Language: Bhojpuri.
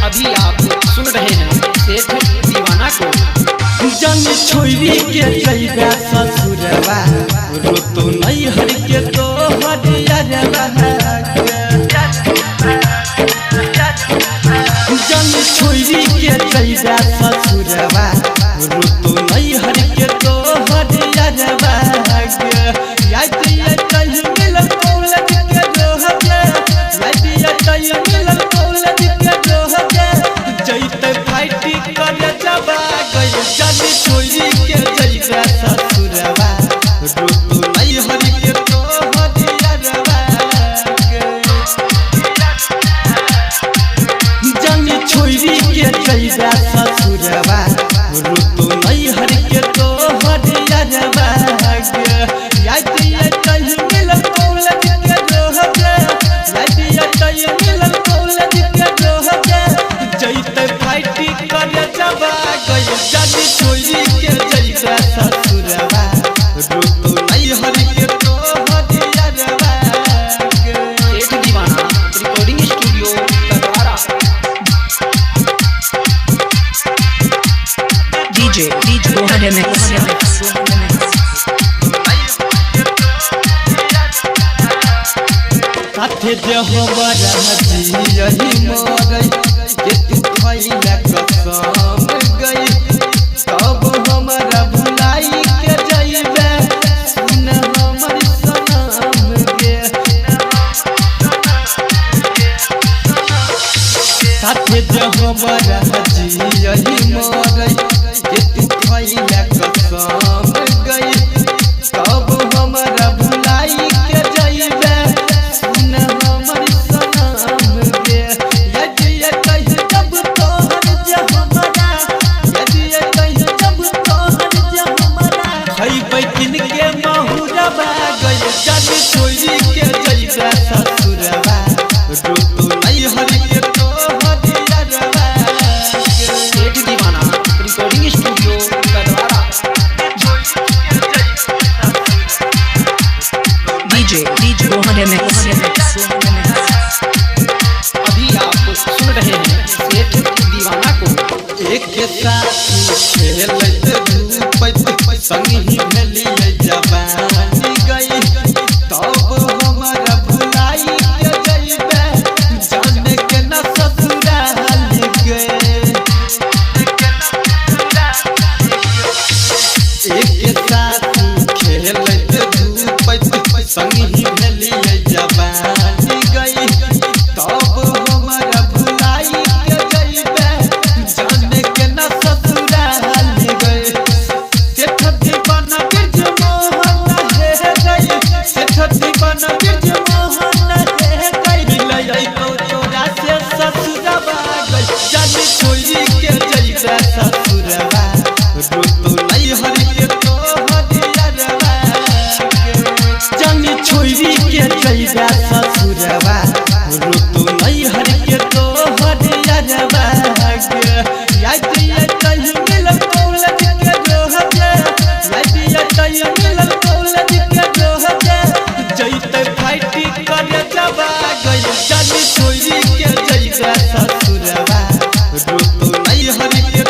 अभी आप सुन रहे हैं सेठ दीवाना को। जन छोरी के जइबा ससुरवा रोतो नैहर के तोहर yrwa जन छोरी के जइबा ससुरवा रोतो नैहर के तोहर yrwa याद कहीं मिलन कौलज के रोहगे याद कहीं मिलन कौलज के रोहगे जइते फाइटी करे जबा गई जन छोरी के जइबा ससुरवा रोतो नैहर के तोहर yrwa जन छोरी के जइबा ससुरवा रोतो नैहर के तोहर yrwa याद कहीं मिलन कौलज के रोहगे याद कहीं मिलन कौलज के रोहगे जइते फाइटी करे जबा गई जन छोरी के जइबा ससुरवा रोतो नैहर के तोहर yrwa सेठ दीवाना रिकॉर्डिंग स्टूडियो दिवाना। साथे जे हमरा जियहि मरै के तू खइला कसम गई तब हमरा भुलाई के जइबे सुन हमर सनम गे साथे जे हमरा जियहि मरै के तू खइला कसम गई तब हमरा भुलाई के जइबे सुन हमर सनम गे याद कहीं जब तोहर जे हमरा याद कहीं जब तोहर जे हमरा खइबै किन के महुरवा गई जन छोरी के जइबा ससुरवा रोतो नैहर के तोहर yrwa सेठ दीवाना रिकॉर्डिंग स्टूडियो दिवाना। अभी आप सुन रहे हैं सेठ दीवाना को। एक साथ खेलत धूपत संगी भेलिए जवानी गई तब हमरा भुलाई के जइबे जाने के न ससुराल गए एक साथ खेलत धूपत संगी भेलिए जवानी गई तब हमरा भुलाई के जइबे जाने के न ससुराल गए सेठ दीवाना बिरज मोहन हे गई सेठ दीवाना बिरज मोहन हे गई मिलै तो तोरा से ससुरवा गई जन छोरी के जइबा ससुरवा रोतो नैहर के तोहर yrwa जन छोरी के जइबा ससुरवा रोतो नैहर के तोहर yrwa याद कहीं मिलन कौलज के रोहगे याद कहीं मिलन कौलज के रोहगे जइते फाइटी करे जबा गई जन छोरी के जइबा ससुरवा रोतो नैहर के